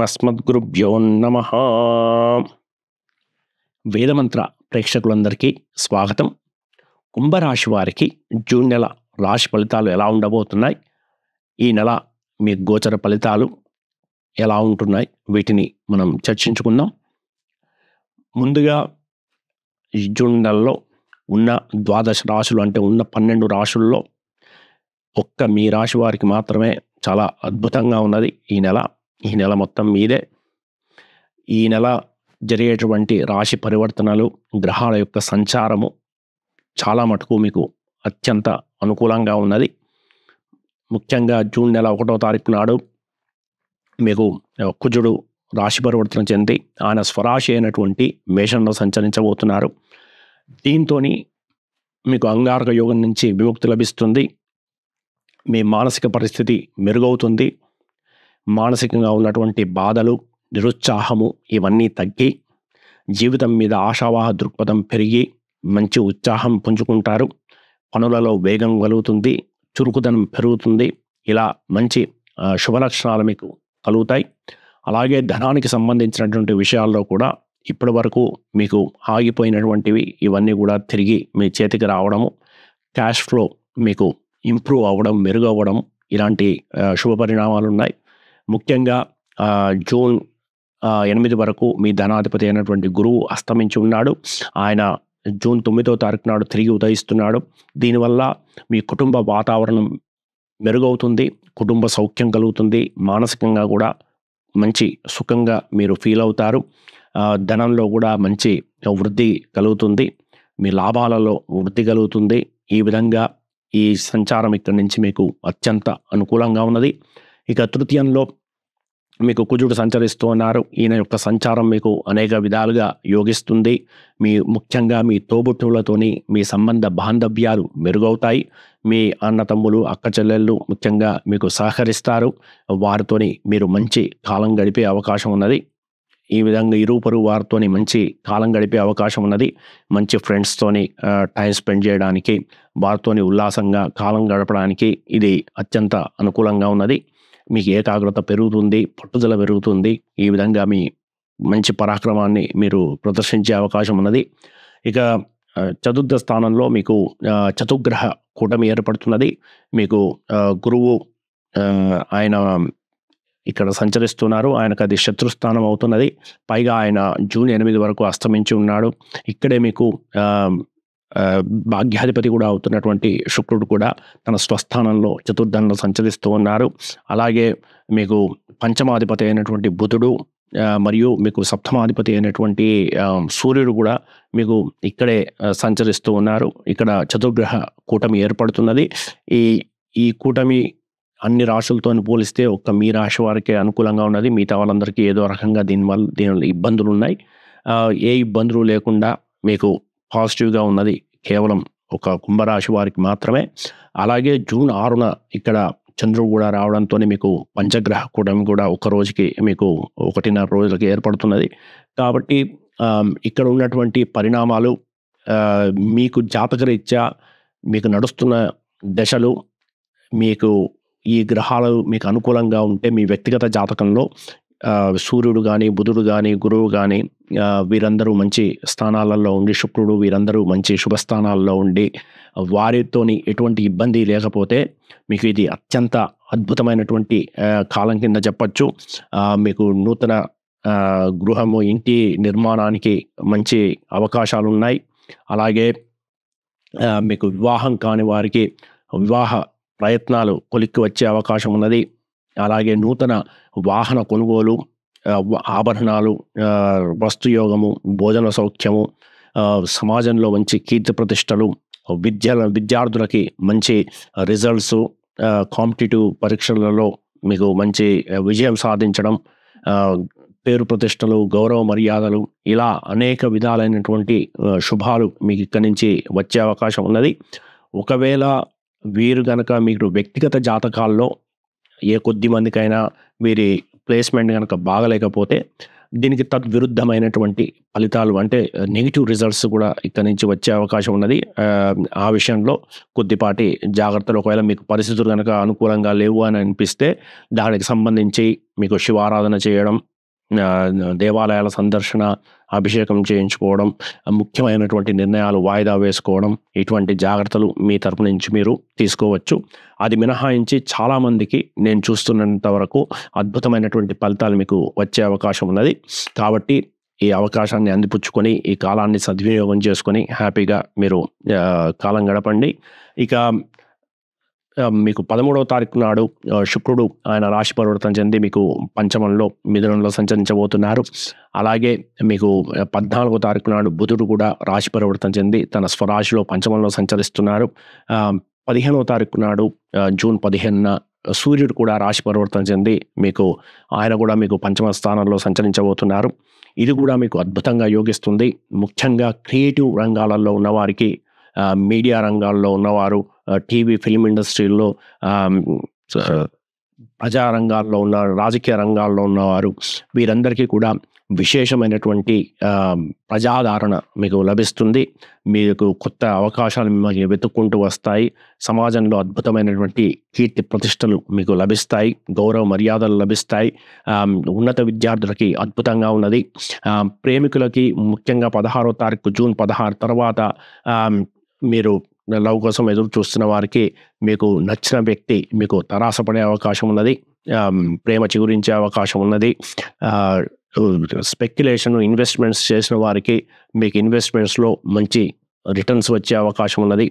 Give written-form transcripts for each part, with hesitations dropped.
అస్మద్గురుభ్యో నమ. వేదమంత్ర ప్రేక్షకులందరికీ స్వాగతం. కుంభరాశి వారికి జూన్ నెల రాశి ఫలితాలు ఎలా ఉండబోతున్నాయి, ఈ నెల మీ గోచర ఫలితాలు ఎలా ఉంటున్నాయి, వీటిని మనం చర్చించుకుందాం. ముందుగా ఈ జూన్ నెలలో ఉన్న ద్వాదశ రాశులు, అంటే ఉన్న 12 రాశుల్లో ఒక్క మీ రాశి వారికి మాత్రమే చాలా అద్భుతంగా ఉన్నది. ఈ నెల మొత్తం మీదే. ఈ నెల జరిగేటువంటి రాశి పరివర్తనలు, గ్రహాల యొక్క సంచారము చాలా మటుకు మీకు అత్యంత అనుకూలంగా ఉన్నది. ముఖ్యంగా జూన్ నెల 1వ తారీఖు నాడు మీకు కుజుడు రాశి పరివర్తన చెంది ఆయన స్వరాశి అయినటువంటి మేషంలో సంచరించబోతున్నారు. దీంతో మీకు అంగారక యోగం నుంచి విముక్తి లభిస్తుంది. మీ మానసిక పరిస్థితి మెరుగవుతుంది. మానసికంగా ఉన్నటువంటి బాధలు, నిరుత్సాహము ఇవన్నీ తగ్గి జీవితం మీద ఆశావాహ దృక్పథం పెరిగి మంచి ఉత్సాహం పుంజుకుంటారు. పనులలో వేగం కలుగుతుంది, చురుకుదనం పెరుగుతుంది. ఇలా మంచి శుభలక్షణాలు మీకు కలుగుతాయి. అలాగే ధనానికి సంబంధించినటువంటి విషయాల్లో కూడా ఇప్పటి వరకు మీకు ఆగిపోయినటువంటివి ఇవన్నీ కూడా తిరిగి మీ చేతికి రావడము, క్యాష్ ఫ్లో మీకు ఇంప్రూవ్ అవ్వడం, మెరుగవ్వడం, ఇలాంటి శుభ పరిణామాలు ఉన్నాయి. ముఖ్యంగా జూన్ 8 వరకు మీ ధనాధిపతి అయినటువంటి గురువు అస్తమించి ఉన్నాడు. ఆయన జూన్ 9వ తారీఖు నాడు తిరిగి ఉదయిస్తున్నాడు. దీనివల్ల మీ కుటుంబ వాతావరణం మెరుగవుతుంది, కుటుంబ సౌఖ్యం కలుగుతుంది, మానసికంగా కూడా మంచి సుఖంగా మీరు ఫీల్ అవుతారు. ధనంలో కూడా మంచి వృద్ధి కలుగుతుంది, మీ లాభాలలో వృద్ధి కలుగుతుంది. ఈ విధంగా ఈ సంచారం ఇక్కడి నుంచి మీకు అత్యంత అనుకూలంగా ఉన్నది. ఇక తృతీయంలో మీకు కుజుడు సంచరిస్తూ ఉన్నారు. ఈయన యొక్క సంచారం మీకు అనేక విధాలుగా యోగిస్తుంది. ముఖ్యంగా మీ తోబుట్టువులతోని మీ సంబంధ బాంధవ్యాలు మెరుగవుతాయి. మీ అన్న తమ్ములు, అక్క చెల్లెళ్ళు ముఖ్యంగా మీకు సహకరిస్తారు. వారితోని మీరు మంచి కాలం గడిపే అవకాశం ఉన్నది. ఈ విధంగా ఇరుగు పొరుగు వారితోని మంచి కాలం గడిపే అవకాశం ఉన్నది. మంచి ఫ్రెండ్స్తోని టైం స్పెండ్ చేయడానికి, వారితోని ఉల్లాసంగా కాలం గడపడానికి ఇది అత్యంత అనుకూలంగా ఉన్నది. మీకు ఏకాగ్రత పెరుగుతుంది, పట్టుదల పెరుగుతుంది. ఈ విధంగా మీ మంచి పరాక్రమాన్ని మీరు ప్రదర్శించే అవకాశం ఉన్నది. ఇక చతుర్థ స్థానంలో మీకు చతుర్గ్రహ కూటమి ఏర్పడుతున్నది. మీకు గురువు ఆయన ఇక్కడ సంచరిస్తున్నారు. ఆయనకు అది శత్రుస్థానం అవుతున్నది. పైగా ఆయన జూన్ 8 వరకు అస్తమించి ఉన్నాడు. ఇక్కడే మీకు భాగ్యాధిపతి కూడా అవుతున్నటువంటి శుక్రుడు కూడా తన స్వస్థానంలో చతుర్థంలో సంచరిస్తూ ఉన్నారు. అలాగే మీకు పంచమాధిపతి అయినటువంటి బుధుడు మరియు మీకు సప్తమాధిపతి అయినటువంటి సూర్యుడు కూడా మీకు ఇక్కడే సంచరిస్తూ ఉన్నారు. ఇక్కడ చతుర్గ్రహ కూటమి ఏర్పడుతున్నది. ఈ కూటమి అన్ని రాశులతో పోలిస్తే ఒక్క మీ రాశి వారికే అనుకూలంగా ఉన్నది. మిగతా వాళ్ళందరికీ ఏదో రకంగా దీనివల్ల ఇబ్బందులు ఉన్నాయి. ఏ ఇబ్బందులు లేకుండా మీకు పాజిటివ్గా ఉన్నది కేవలం ఒక కుంభరాశి వారికి మాత్రమే. అలాగే జూన్ 6న ఇక్కడ చంద్రుడు కూడా రావడంతో మీకు పంచగ్రహ కూటమి కూడా ఒక రోజుకి మీకు 1.5 రోజులకి ఏర్పడుతున్నది. కాబట్టి ఇక్కడ ఉన్నటువంటి పరిణామాలు మీకు జాతకరీత్యా మీకు నడుస్తున్న దశలు, మీకు ఈ గ్రహాలు మీకు అనుకూలంగా ఉంటే మీ వ్యక్తిగత జాతకంలో సూర్యుడు కానీ, బుధుడు కానీ, గురువు కానీ వీరందరూ మంచి స్థానాలలో ఉండి, శుక్రుడు వీరందరూ మంచి శుభస్థానాల్లో ఉండి వారితోని ఎటువంటి ఇబ్బంది లేకపోతే మీకు ఇది అత్యంత అద్భుతమైనటువంటి కాలం కింద చెప్పచ్చు. మీకు నూతన గృహము, ఇంటి నిర్మాణానికి మంచి అవకాశాలు ఉన్నాయి. అలాగే మీకు వివాహం కాని వారికి వివాహ ప్రయత్నాలు కొలిక్కి వచ్చే అవకాశం ఉన్నది. అలాగే నూతన వాహన కొనుగోలు, ఆభరణాలు, వస్తుయోగము, భోజన సౌఖ్యము, సమాజంలో మంచి కీర్తి ప్రతిష్టలు, విద్యార్థులకి మంచి రిజల్ట్స్, కాంపిటేటివ్ పరీక్షలలో మీకు మంచి విజయం సాధించడం, పేరు ప్రతిష్టలు, గౌరవ మర్యాదలు, ఇలా అనేక విధాలైనటువంటి శుభాలు మీకు ఇక్కడి నుంచి వచ్చే అవకాశం ఉన్నది. ఒకవేళ వీరు కనుక మీరు వ్యక్తిగత జాతకాల్లో ఏ కొద్ది మందికైనా వీరి ప్లేస్మెంట్ కనుక బాగలేకపోతే దీనికి తద్విరుద్ధమైనటువంటి ఫలితాలు, అంటే నెగిటివ్ రిజల్ట్స్ కూడా ఇక్కడ నుంచి వచ్చే అవకాశం ఉన్నది. ఆ విషయంలో కొద్దిపాటి జాగ్రత్తలు, ఒకవేళ మీకు పరిస్థితులు కనుక అనుకూలంగా లేవు అని అనిపిస్తే దానికి సంబంధించి మీకు శివారాధన చేయడం, దేవాలయాల సందర్శన, అభిషేకం చేయించుకోవడం, ముఖ్యమైనటువంటి నిర్ణయాలు వాయిదా వేసుకోవడం, ఇటువంటి జాగ్రత్తలు మీ తరపు నుంచి మీరు తీసుకోవచ్చు. అది మినహాయించి చాలామందికి నేను చూస్తున్నంత వరకు అద్భుతమైనటువంటి ఫలితాలు మీకు వచ్చే అవకాశం ఉన్నది. కాబట్టి ఈ అవకాశాన్ని అందిపుచ్చుకొని ఈ కాలాన్ని సద్వినియోగం చేసుకొని హ్యాపీగా మీరు కాలం గడపండి. ఇక మీకు 13వ తారీఖు నాడు శుక్రుడు ఆయన రాశి పరివర్తన చెంది మీకు పంచమంలో మిథునంలో సంచరించబోతున్నారు. అలాగే మీకు 14వ తారీఖు నాడు బుధుడు కూడా రాశి పరివర్తన చెంది తన స్వరాశిలో పంచమంలో సంచరిస్తున్నారు. 15వ తారీఖు నాడు జూన్ 15న సూర్యుడు కూడా రాశి పరివర్తన చెంది ఆయన కూడా మీకు పంచమ స్థానంలో సంచరించబోతున్నారు. ఇది కూడా మీకు అద్భుతంగా యోగిస్తుంది. ముఖ్యంగా క్రియేటివ్ రంగాలలో ఉన్నవారికి, మీడియా రంగాల్లో ఉన్నవారు, టీవీ ఫిల్మ్ ఇండస్ట్రీల్లో, ప్రజా రంగాల్లో ఉన్న, రాజకీయ రంగాల్లో ఉన్నవారు, వీరందరికీ కూడా విశేషమైనటువంటి ప్రజాదరణ మీకు లభిస్తుంది. మీకు కొత్త అవకాశాలు మిమ్మల్ని వెతుక్కుంటూ వస్తాయి. సమాజంలో అద్భుతమైనటువంటి కీర్తి ప్రతిష్టలు మీకు లభిస్తాయి. గౌరవ మర్యాదలు లభిస్తాయి. ఉన్నత విద్యార్థులకి అద్భుతంగా ఉన్నది. ప్రేమికులకి ముఖ్యంగా 16వ తారీఖు జూన్ 16 తర్వాత మీరు లవ్ కోసం ఎదురు చూస్తున్న వారికి మీకు నచ్చిన వ్యక్తి మీకు తరాసపడే అవకాశం ఉన్నది. ప్రేమ చిగురించే అవకాశం ఉన్నది. స్పెక్యులేషన్, ఇన్వెస్ట్మెంట్స్ చేసిన వారికి మీకు ఇన్వెస్ట్మెంట్స్లో మంచి రిటర్న్స్ వచ్చే అవకాశం ఉన్నది.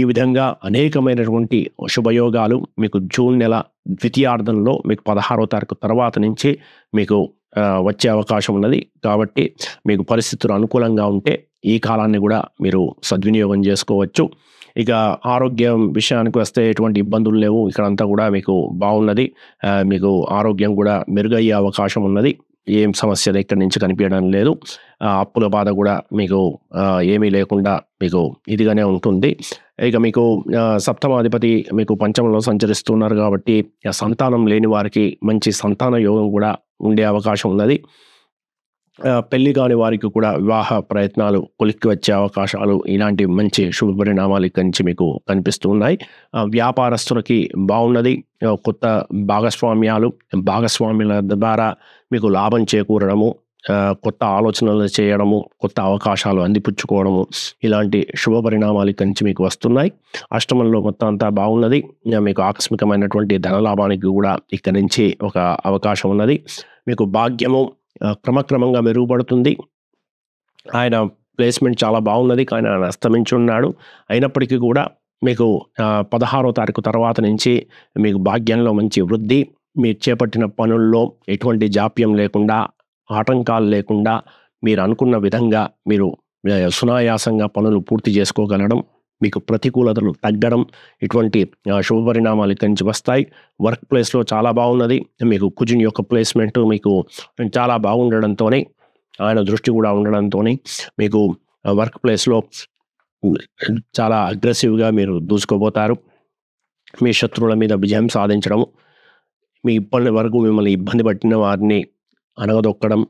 ఈ విధంగా అనేకమైనటువంటి శుభయోగాలు మీకు జూన్ నెల ద్వితీయార్థంలో మీకు 16వ తారీఖు తర్వాత నుంచి మీకు వచ్చే అవకాశం ఉన్నది. కాబట్టి మీకు పరిస్థితులు అనుకూలంగా ఉంటే ఈ కాలాన్ని కూడా మీరు సద్వినియోగం చేసుకోవచ్చు. ఇక ఆరోగ్యం విషయానికి వస్తే ఎటువంటి ఇబ్బందులు లేవు. ఇక్కడంతా కూడా మీకు బాగున్నది. మీకు ఆరోగ్యం కూడా మెరుగయ్యే అవకాశం ఉన్నది. ఏం సమస్యలు ఇక్కడి నుంచి కనిపించడం లేదు. అప్పుల బాధ కూడా మీకు ఏమీ లేకుండా మీకు ఇదిగానే ఉంటుంది. ఇక మీకు సప్తమాధిపతి మీకు పంచమంలో సంచరిస్తున్నారు కాబట్టి సంతానం లేని వారికి మంచి సంతాన యోగం కూడా ఉండే అవకాశం ఉన్నది. పెళ్లి కాని వారికి కూడా వివాహ ప్రయత్నాలు కొలిక్కి వచ్చే అవకాశాలు, ఇలాంటి మంచి శుభ పరిణామాలు ఇక్కడి నుంచి మీకు కనిపిస్తూ ఉన్నాయి. వ్యాపారస్తులకి బాగున్నది. కొత్త భాగస్వామ్యాల ద్వారా మీకు లాభం చేకూరడము, కొత్త ఆలోచనలు చేయడము, కొత్త అవకాశాలు అందిపుచ్చుకోవడము, ఇలాంటి శుభ పరిణామాలు ఇక్కడి నుంచి మీకు వస్తున్నాయి. అష్టమంలో మొత్తం అంతా బాగున్నది. మీకు ఆకస్మికమైనటువంటి ధనలాభానికి కూడా ఇక్కడి నుంచి ఒక అవకాశం ఉన్నది. మీకు భాగ్యము క్రమక్రమంగా మెరుగుపడుతుంది. ఆయన ప్లేస్మెంట్ చాలా బాగున్నది, కానీ ఆయన అస్తమించి ఉన్నాడు. అయినప్పటికీ కూడా మీకు 16వ తారీఖు తర్వాత నుంచి మీకు భాగ్యంలో మంచి వృద్ధి, మీరు చేపట్టిన పనుల్లో ఎటువంటి జాప్యం లేకుండా, ఆటంకాలు లేకుండా మీరు అనుకున్న విధంగా మీరు సునాయాసంగా పనులు పూర్తి చేసుకోగలడం, మీకు ప్రతికూలతలు తగ్గడం, ఇటువంటి శుభ పరిణామాలు ఇక్కడి నుంచి వస్తాయి. వర్క్ ప్లేస్లో చాలా బాగున్నది. మీకు కుజుని యొక్క ప్లేస్మెంట్ మీకు చాలా బాగుండడంతో, ఆయన దృష్టి కూడా ఉండడంతో మీకు వర్క్ ప్లేస్లో చాలా అగ్రెసివ్గా మీరు దూసుకోబోతారు. మీ శత్రువుల మీద విజయం సాధించడం, మీ ఇప్పటి వరకు మిమ్మల్ని ఇబ్బంది పట్టిన వారిని అనగదొక్కడం,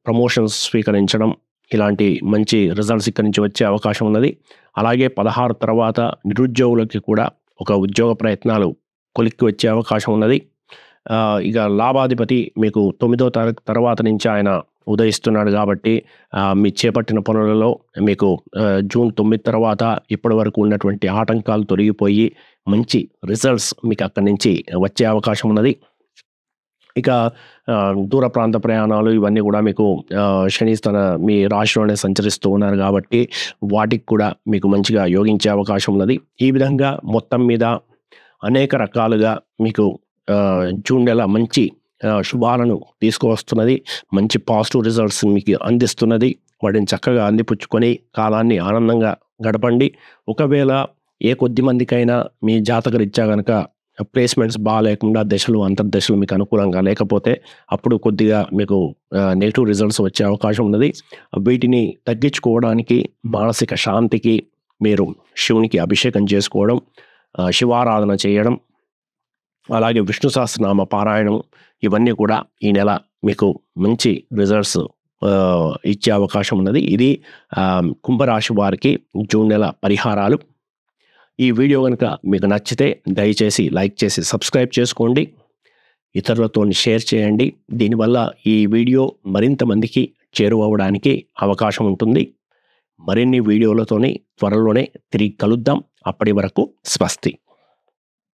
ప్రమోషన్స్ స్వీకరించడం, ఇలాంటి మంచి రిజల్ట్స్ ఇక్కడి నుంచి వచ్చే అవకాశం ఉన్నది. అలాగే 16 తర్వాత నిరుద్యోగులకి కూడా ఒక ఉద్యోగ ప్రయత్నాలు కొలిక్కి వచ్చే అవకాశం ఉన్నది. ఇక లాభాధిపతి మీకు 9వ తారీఖు తర్వాత నుంచి ఆయన ఉదయిస్తున్నాడు కాబట్టి మీ చేపట్టిన పనులలో మీకు జూన్ 9 తర్వాత ఇప్పటి వరకు ఉన్నటువంటి ఆటంకాలు తొలగిపోయి మంచి రిజల్ట్స్ మీకు అక్కడి నుంచి వచ్చే అవకాశం ఉన్నది. ఇక దూర ప్రాంత ప్రయాణాలు ఇవన్నీ కూడా మీకు శని మీ రాశిలోనే సంచరిస్తూ ఉన్నారు కాబట్టి వాటికి కూడా మీకు మంచిగా యోగించే అవకాశం ఉన్నది. ఈ విధంగా మొత్తం మీద అనేక రకాలుగా మీకు జూన్ నెల మంచి శుభాలను తీసుకువస్తున్నది. మంచి పాజిటివ్ రిజల్ట్స్ మీకు అందిస్తున్నది. వాటిని చక్కగా అందిపుచ్చుకొని కాలాన్ని ఆనందంగా గడపండి. ఒకవేళ ఏ కొద్ది మందికైనా మీ జాతకరీత్యా కనుక ప్లేస్మెంట్స్ బాగాలేకుండా దశలు అంతర్దశలు మీకు అనుకూలంగా లేకపోతే అప్పుడు కొద్దిగా మీకు నెగిటివ్ రిజల్ట్స్ వచ్చే అవకాశం ఉన్నది. వీటిని తగ్గించుకోవడానికి మానసిక శాంతికి మీరు శివునికి అభిషేకం చేసుకోవడం, శివారాధన చేయడం, అలాగే విష్ణు సహస్రనామ పారాయణం, ఇవన్నీ కూడా ఈ నెల మీకు మంచి రిజల్ట్స్ ఇచ్చే అవకాశం ఉన్నది. ఇది కుంభరాశి వారికి జూన్ నెల పరిహారాలు. ఈ వీడియో కనుక మీకు నచ్చితే దయచేసి లైక్ చేసి సబ్స్క్రైబ్ చేసుకోండి. ఇతరులతో షేర్ చేయండి. దీనివల్ల ఈ వీడియో మరింత మందికి చేరువవడానికి అవకాశం ఉంటుంది. మరిన్ని వీడియోలతోని త్వరలోనే తిరిగి కలుద్దాం. అప్పటి వరకు స్వస్తి.